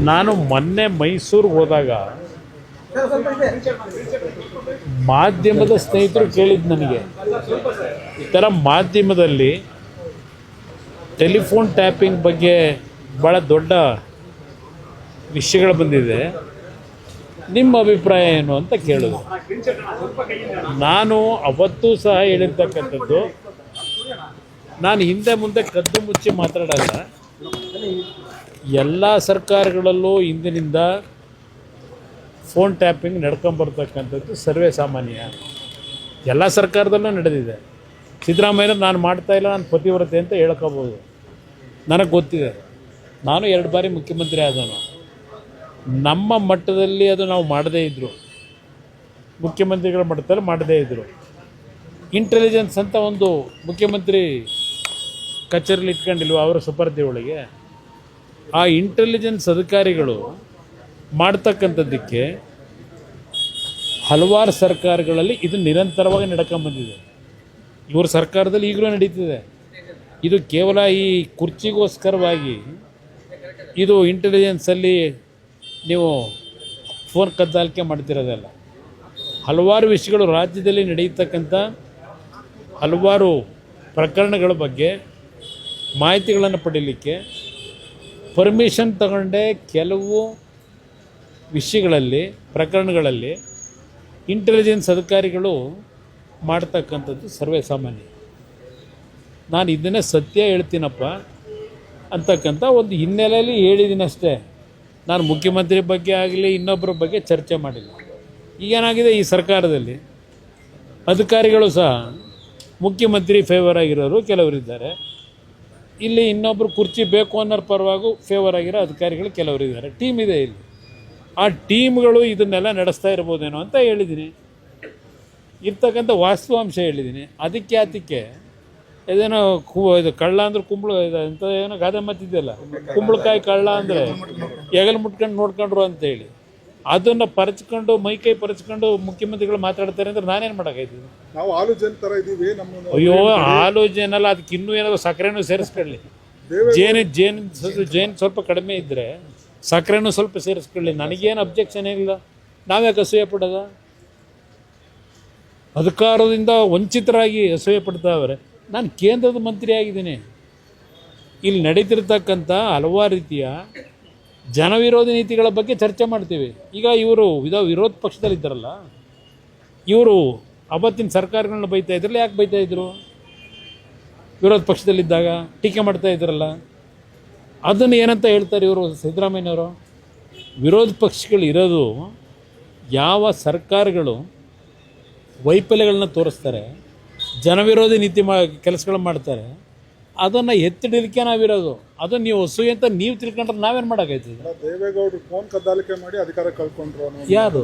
ನಾನು ಮೊನ್ನೆ ಮೈಸೂರಿಗೆ ಹೋದಾಗ ಮಾಧ್ಯಮದ ಸ್ನೇಹಿತರು ಕೇಳಿದ್ದು ನನಗೆ, ಈ ಥರ ಮಾಧ್ಯಮದಲ್ಲಿ ಟೆಲಿಫೋನ್ ಟ್ಯಾಪಿಂಗ್ ಬಗ್ಗೆ ಭಾಳ ದೊಡ್ಡ ವಿಷಯಗಳು ಬಂದಿದೆ, ನಿಮ್ಮ ಅಭಿಪ್ರಾಯ ಏನು ಅಂತ ಕೇಳಿದ್ರು. ನಾನು ಅವತ್ತೂ ಸಹ ಹೇಳಿರ್ತಕ್ಕಂಥದ್ದು, ನಾನು ಹಿಂದೆ ಮುಂದೆ ಕದ್ದು ಮುಚ್ಚಿ ಮಾತಾಡಲ್ಲ. ಎಲ್ಲ ಸರ್ಕಾರಗಳಲ್ಲೂ ಇಂದಿನಿಂದ ಫೋನ್ ಟ್ಯಾಪಿಂಗ್ ನಡ್ಕೊಂಬರ್ತಕ್ಕಂಥದ್ದು ಸರ್ವೇ ಸಾಮಾನ್ಯ. ಎಲ್ಲ ಸರ್ಕಾರದಲ್ಲೂ ನಡೆದಿದೆ. ಸಿದ್ದರಾಮಯ್ಯ ನಾನು ಮಾಡ್ತಾಯಿಲ್ಲ, ನಾನು ಪತಿವ್ರತೆ ಅಂತ ಹೇಳ್ಕೋಬೋದು. ನನಗೆ ಗೊತ್ತಿದೆ, ನಾನು 2 ಬಾರಿ ಮುಖ್ಯಮಂತ್ರಿ ಆದವನು. ನಮ್ಮ ಮಟ್ಟದಲ್ಲಿ ಅದು ನಾವು ಮಾಡದೇ ಇದ್ದರು, ಮುಖ್ಯಮಂತ್ರಿಗಳ ಮಟ್ಟದಲ್ಲಿ ಮಾಡದೇ ಇದ್ದರು. ಇಂಟೆಲಿಜೆನ್ಸ್ ಅಂತ ಒಂದು ಮುಖ್ಯಮಂತ್ರಿ ಕಚೇರಿಲಿ ಇಟ್ಕೊಂಡಿಲ್ವ ಅವರ ಸುಪರ್ದಿ ಒಳಗೆ, ಆ ಇಂಟೆಲಿಜೆನ್ಸ್ ಅಧಿಕಾರಿಗಳು ಮಾಡ್ತಕ್ಕಂಥದ್ದಕ್ಕೆ ಹಲವಾರು ಸರ್ಕಾರಗಳಲ್ಲಿ ಇದು ನಿರಂತರವಾಗಿ ನಡ್ಕೊಂಬಂದಿದೆ. ಇವ್ರ ಸರ್ಕಾರದಲ್ಲಿ ಈಗಲೂ ನಡೀತಿದೆ. ಇದು ಕೇವಲ ಈ ಕುರ್ಚಿಗೋಸ್ಕರವಾಗಿ ಇದು ಇಂಟೆಲಿಜೆನ್ಸಲ್ಲಿ ನೀವು ಫೋನ್ ಕದ್ದಾಲಿಕೆ ಮಾಡ್ತಿರೋದಲ್ಲ. ಹಲವಾರು ವಿಷಯಗಳು ರಾಜ್ಯದಲ್ಲಿ ನಡೆಯತಕ್ಕಂಥ ಹಲವಾರು ಪ್ರಕರಣಗಳ ಬಗ್ಗೆ ಮಾಹಿತಿಗಳನ್ನು ಪಡೀಲಿಕ್ಕೆ ಪರ್ಮಿಷನ್ ತಗೊಂಡೆ ಕೆಲವು ವಿಷಯಗಳಲ್ಲಿ, ಪ್ರಕರಣಗಳಲ್ಲಿ ಇಂಟೆಲಿಜೆನ್ಸ್ ಅಧಿಕಾರಿಗಳು ಮಾಡ್ತಕ್ಕಂಥದ್ದು ಸರ್ವೇ ಸಾಮಾನ್ಯ. ನಾನು ಇದನ್ನೇ ಸತ್ಯ ಹೇಳ್ತೀನಪ್ಪ ಅಂತಕ್ಕಂಥ ಒಂದು ಹಿನ್ನೆಲೆಯಲ್ಲಿ ಹೇಳಿದ್ದೀನಿ ಅಷ್ಟೇ. ನಾನು ಮುಖ್ಯಮಂತ್ರಿ ಬಗ್ಗೆ ಆಗಲಿ ಇನ್ನೊಬ್ಬರ ಬಗ್ಗೆ ಚರ್ಚೆ ಮಾಡಿಲ್ಲ. ಈಗೇನಾಗಿದೆ, ಈ ಸರ್ಕಾರದಲ್ಲಿ ಅಧಿಕಾರಿಗಳು ಸಹ ಮುಖ್ಯಮಂತ್ರಿ ಫೇವರ್ ಆಗಿರೋರು ಕೆಲವರಿದ್ದಾರೆ, ಇಲ್ಲಿ ಇನ್ನೊಬ್ಬರು ಕುರ್ಚಿ ಬೇಕು ಅನ್ನೋರ ಪರವಾಗೂ ಫೇವರ್ ಆಗಿರೋ ಅಧಿಕಾರಿಗಳು ಕೆಲವರಿದ್ದಾರೆ. ಟೀಮ್ ಇದೆ ಇಲ್ಲಿ. ಆ ಟೀಮ್ಗಳು ಇದನ್ನೆಲ್ಲ ನಡೆಸ್ತಾ ಇರ್ಬೋದೇನೋ ಅಂತ ಹೇಳಿದ್ದೀನಿ. ಇರ್ತಕ್ಕಂಥ ವಾಸ್ತವಾಂಶ ಹೇಳಿದ್ದೀನಿ. ಅದಕ್ಕೆ ಇದೇನೋ ಇದು ಕಳ್ಳ ಅಂದ್ರೆ ಕುಂಬಳು ಅಂತ ಏನೋ ಗಾದೆ ಮಾತಿದೆಯಲ್ಲ, ಕುಂಬಳಕಾಯಿ ಕಳ್ಳ ಅಂದರೆ ಹೆಗಲು ಮುಟ್ಕೊಂಡು ನೋಡ್ಕೊಂಡ್ರು ಅಂತೇಳಿ, ಅದನ್ನು ಪರಚ್ಕೊಂಡು ಮೈಕೈ ಪರಚ್ಕೊಂಡು ಮುಖ್ಯಮಂತ್ರಿಗಳು ಮಾತಾಡ್ತಾರೆ ಅಂದರೆ ನಾನೇನು ಮಾಡೋಕ್ಕಾಯ್ತಿದ್ದೆ? ನಾವು ಹಾಲು ಜನ ಥರ ಇದ್ದೀವಿ. ಅಯ್ಯೋ, ಹಾಲು ಜೇನಲ್ಲ, ಅದಕ್ಕೆ ಇನ್ನೂ ಏನಾದರೂ ಸಕ್ಕರೆನೂ ಸೇರಿಸ್ಕೊಳ್ಳಿ. ಜೇನು ಸ್ವಲ್ಪ ಕಡಿಮೆ ಇದ್ದರೆ ಸಕ್ಕರೆನೂ ಸ್ವಲ್ಪ ಸೇರಿಸ್ಕೊಳ್ಳಿ, ನನಗೇನು ಅಬ್ಜೆಕ್ಷನ್ ಏನಿಲ್ಲ. ನಾವ್ಯಾಕೆ ಅಸೂಯೆ ಪಡೋದ? ಅಧಿಕಾರದಿಂದ ವಂಚಿತರಾಗಿ ಅಸೂಯೆ ಪಡ್ತಾವ್ರೆ. ನಾನು ಕೇಂದ್ರದ ಮಂತ್ರಿ ಆಗಿದ್ದೀನಿ. ಇಲ್ಲಿ ನಡೀತಿರ್ತಕ್ಕಂಥ ಹಲವಾರು ರೀತಿಯ ಜನವಿರೋಧಿ ನೀತಿಗಳ ಬಗ್ಗೆ ಚರ್ಚೆ ಮಾಡ್ತೀವಿ. ಈಗ ಇವರು ವಿರೋಧ ಪಕ್ಷದಲ್ಲಿದ್ದಾರಲ್ಲ, ಇವರು ಅವತ್ತಿನ ಸರ್ಕಾರಗಳನ್ನ ಬೈತಾ ಇದ್ರಲ್ಲ, ಯಾಕೆ ಬೈತಾ ಇದ್ರು? ವಿರೋಧ ಪಕ್ಷದಲ್ಲಿದ್ದಾಗ ಟೀಕೆ ಮಾಡ್ತಾ ಇದ್ರಲ್ಲ, ಅದನ್ನು ಏನಂತ ಹೇಳ್ತಾರೆ ಇವರು ಸಿದ್ದರಾಮಯ್ಯನವರು? ವಿರೋಧ ಪಕ್ಷಗಳು ಇರೋದು ಯಾವ ಸರ್ಕಾರಗಳು ವೈಫಲ್ಯಗಳನ್ನ ತೋರಿಸ್ತಾರೆ, ಜನವಿರೋಧಿ ನೀತಿ ಕೆಲಸಗಳು ಮಾಡ್ತಾರೆ, ಅದನ್ನು ಎತ್ತಿಡಲಿಕ್ಕೆ ನಾವಿರೋದು. ಅದನ್ನು ನೀವು ಅಸೂಯೆ ಅಂತ ನೀವು ತಿಳ್ಕೊಂಡ್ರೆ ನಾವೇನು ಮಾಡೋಕ್ಕಾಯ್ತದೆ? ದೇವೇಗೌಡರು ಫೋನ್ ಕದ್ದಾಲಿಕೆ ಮಾಡಿ ಅಧಿಕಾರ ಕಳ್ಕೊಂಡ್ರು. ಯಾರು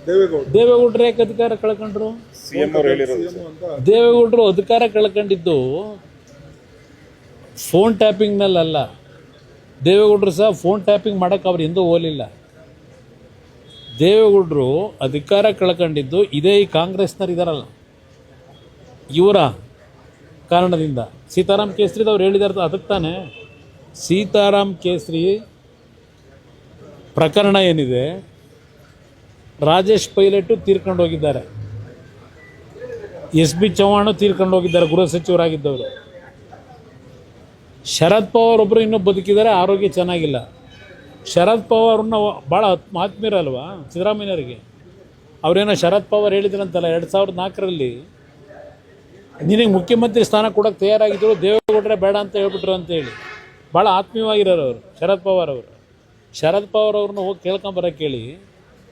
ದೇವೇಗೌಡರು ಯಾಕೆ ಅಧಿಕಾರ ಕಳ್ಕೊಂಡ್ರು? ದೇವೇಗೌಡರು ಅಧಿಕಾರ ಕಳ್ಕೊಂಡಿದ್ದು ಫೋನ್ ಟ್ಯಾಪಿಂಗ್ನಲ್ಲ. ದೇವೇಗೌಡರು ಸಹ ಫೋನ್ ಟ್ಯಾಪಿಂಗ್ ಮಾಡೋಕ್ಕೆ ಅವ್ರು ಎಂದೂ ಹೋಗಲಿಲ್ಲ. ದೇವೇಗೌಡರು ಅಧಿಕಾರ ಕಳ್ಕೊಂಡಿದ್ದು ಇದೇ ಈ ಕಾಂಗ್ರೆಸ್ನವ್ರು ಇದ್ದಾರಲ್ಲ, ಇವರ ಕಾರಣದಿಂದ. ಸೀತಾರಾಮ್ ಕೇಸರಿದವ್ರು ಹೇಳಿದಾರೆ, ಅದಕ್ಕೆ ತಾನೇ ಸೀತಾರಾಮ್ ಕೇಸರಿ ಪ್ರಕರಣ ಏನಿದೆ, ರಾಜೇಶ್ ಪೈಲಟು ತೀರ್ಕೊಂಡು ಹೋಗಿದ್ದಾರೆ, SB ಚೌಹಾಣು ತೀರ್ಕೊಂಡು ಹೋಗಿದ್ದಾರೆ, ಗೃಹ ಸಚಿವರಾಗಿದ್ದವರು. ಶರದ್ ಪವಾರ್ ಒಬ್ಬರು ಇನ್ನೂ ಬದುಕಿದ್ದಾರೆ, ಆರೋಗ್ಯ ಚೆನ್ನಾಗಿಲ್ಲ. ಶರದ್ ಪವಾರ್ನ ಭಾಳ ಆತ್ಮೀಯರಲ್ವಾ ಸಿದ್ದರಾಮಯ್ಯವ್ರಿಗೆ? ಅವರೇನೋ ಶರದ್ ಪವಾರ್ ಹೇಳಿದ್ರಂತಲ್ಲ 2004ರಲ್ಲಿ, ನಿನಗೆ ಮುಖ್ಯಮಂತ್ರಿ ಸ್ಥಾನ ಕೊಡೋಕ್ಕೆ ತಯಾರಾಗಿದ್ದರು, ದೇವೇಗೌಡರೇ ಬೇಡ ಅಂತ ಹೇಳ್ಬಿಟ್ರು ಅಂತೇಳಿ. ಭಾಳ ಆತ್ಮೀಯವಾಗಿರೋರು ಅವರು ಶರದ್ ಪವಾರ್ ಅವರು. ಶರದ್ ಪವಾರ್ ಅವ್ರನ್ನ ಹೋಗಿ ಕೇಳ್ಕೊಂಬರೋಕ್ಕೆ ಹೇಳಿ,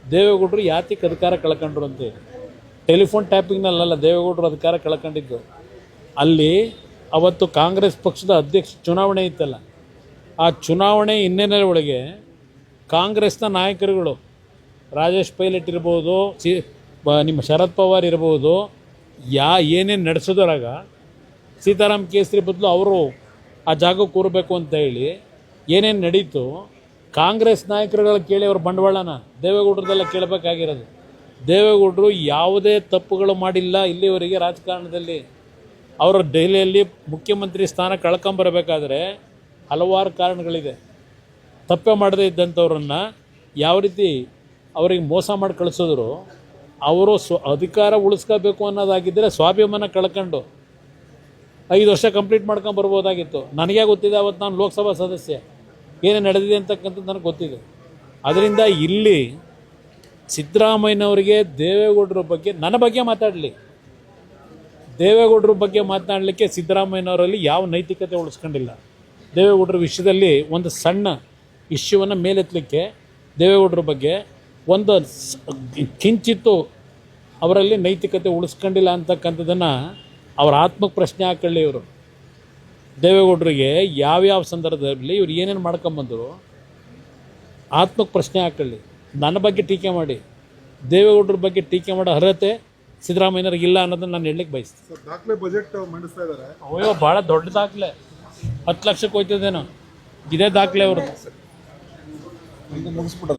ದೇವೇಗೌಡರು ಯಾತಿಗೆ ಅಧಿಕಾರ ಕಳ್ಕೊಂಡ್ರು ಅಂತೇಳಿ. ಟೆಲಿಫೋನ್ ಟ್ಯಾಪಿಂಗ್ನಲ್ಲ ದೇವೇಗೌಡರು ಅಧಿಕಾರ ಕಳ್ಕೊಂಡಿದ್ದು. ಅಲ್ಲಿ ಅವತ್ತು ಕಾಂಗ್ರೆಸ್ ಪಕ್ಷದ ಅಧ್ಯಕ್ಷ ಚುನಾವಣೆ ಇತ್ತಲ್ಲ, ಆ ಚುನಾವಣೆ ಹಿನ್ನೆಲೆ ಒಳಗೆ ಕಾಂಗ್ರೆಸ್ನ ನಾಯಕರುಗಳು, ರಾಜೇಶ್ ಪೈಲಟ್ ಇರ್ಬೋದು, ನಿಮ್ಮ ಶರದ್ ಪವಾರ್ ಇರ್ಬೋದು, ಏನೇನು ನಡೆಸೋದ್ರಾಗ ಸೀತಾರಾಮ್ ಕೇಸರಿ ಬದಲು ಅವರು ಆ ಜಾಗಕ್ಕೆ ಕೂರಬೇಕು ಅಂತ ಹೇಳಿ ಏನೇನು ನಡೀತು, ಕಾಂಗ್ರೆಸ್ ನಾಯಕರುಗಳ ಕೇಳಿ ಅವ್ರ ಬಂಡವಾಳನ ದೇವೇಗೌಡರದೆಲ್ಲ ಕೇಳಬೇಕಾಗಿರೋದು. ದೇವೇಗೌಡರು ಯಾವುದೇ ತಪ್ಪುಗಳು ಮಾಡಿಲ್ಲ ಇಲ್ಲಿವರೆಗೆ ರಾಜಕಾರಣದಲ್ಲಿ. ಅವರು ದೆಹಲಿಯಲ್ಲಿ ಮುಖ್ಯಮಂತ್ರಿ ಸ್ಥಾನ ಕಳ್ಕೊಂಬರಬೇಕಾದ್ರೆ ಹಲವಾರು ಕಾರಣಗಳಿದೆ. ತಪ್ಪೆ ಮಾಡದೇ ಇದ್ದಂಥವ್ರನ್ನ ಯಾವ ರೀತಿ ಅವರಿಗೆ ಮೋಸ ಮಾಡಿ ಕಳಿಸಿದ್ರು, ಅವರು ಅಧಿಕಾರ ಉಳಿಸ್ಕೋಬೇಕು ಅನ್ನೋದಾಗಿದ್ದರೆ ಸ್ವಾಭಿಮಾನ ಕಳ್ಕೊಂಡು 5 ವರ್ಷ ಕಂಪ್ಲೀಟ್ ಮಾಡ್ಕೊಂಡು ಬರ್ಬೋದಾಗಿತ್ತು. ನನಗೆ ಗೊತ್ತಿದೆ, ಅವತ್ತು ನಾನು ಲೋಕಸಭಾ ಸದಸ್ಯ, ಏನೇನು ನಡೆದಿದೆ ಅಂತಕ್ಕಂಥದ್ದು ನನಗೆ ಗೊತ್ತಿದೆ. ಅದರಿಂದ ಇಲ್ಲಿ ಸಿದ್ದರಾಮಯ್ಯನವರಿಗೆ ದೇವೇಗೌಡರ ಬಗ್ಗೆ, ನನ್ನ ಬಗ್ಗೆ ಮಾತಾಡಲಿ, ದೇವೇಗೌಡರ ಬಗ್ಗೆ ಮಾತನಾಡಲಿಕ್ಕೆ ಸಿದ್ದರಾಮಯ್ಯನವರಲ್ಲಿ ಯಾವ ನೈತಿಕತೆ ಉಳಿಸ್ಕೊಂಡಿಲ್ಲ. ದೇವೇಗೌಡರ ವಿಷಯದಲ್ಲಿ ಒಂದು ಸಣ್ಣ ಇಶ್ಯೂವನ್ನು ಮೇಲೆತ್ತಲಿಕ್ಕೆ ದೇವೇಗೌಡರ ಬಗ್ಗೆ ಒಂದು ಕಿಂಚಿತ್ತು ಅವರಲ್ಲಿ ನೈತಿಕತೆ ಉಳಿಸ್ಕೊಂಡಿಲ್ಲ ಅಂತಕ್ಕಂಥದ್ದನ್ನು ಅವರ ಆತ್ಮಕ್ಕೆ ಪ್ರಶ್ನೆ ಹಾಕೊಳ್ಳಿ. ಇವರು ದೇವೇಗೌಡರಿಗೆ ಯಾವ್ಯಾವ ಸಂದರ್ಭದಲ್ಲಿ ಇವ್ರು ಏನೇನು ಮಾಡ್ಕೊಂಬಂದರು ಆತ್ಮಕ್ಕೆ ಪ್ರಶ್ನೆ ಹಾಕೊಳ್ಳಿ. ನನ್ನ ಬಗ್ಗೆ ಟೀಕೆ ಮಾಡಿ, ದೇವೇಗೌಡರ ಬಗ್ಗೆ ಟೀಕೆ ಮಾಡೋ ಅರ್ಹತೆ ಸಿದ್ದರಾಮಯ್ಯನವ್ರಿಗೆ ಇಲ್ಲ ಅನ್ನೋದನ್ನು ನಾನು ಹೇಳಲಿಕ್ಕೆ ಬಯಸ್ತೀನಿ. ಸರ್, ದಾಖಲೆ ಬಜೆಟ್ ಮಂಡಿಸ್ತಾ ಇದ್ದಾರೆ. ಅಯ್ಯೋ, ಭಾಳ ದೊಡ್ಡ ದಾಖಲೆ, 10 ಲಕ್ಷಕ್ಕೆ ಹೋಯ್ತದೇನೋ, ಇದೇ ದಾಖಲೆ ಅವ್ರದ್ದು. ಮುಗಿಸ್ಬಿಟ್ಟು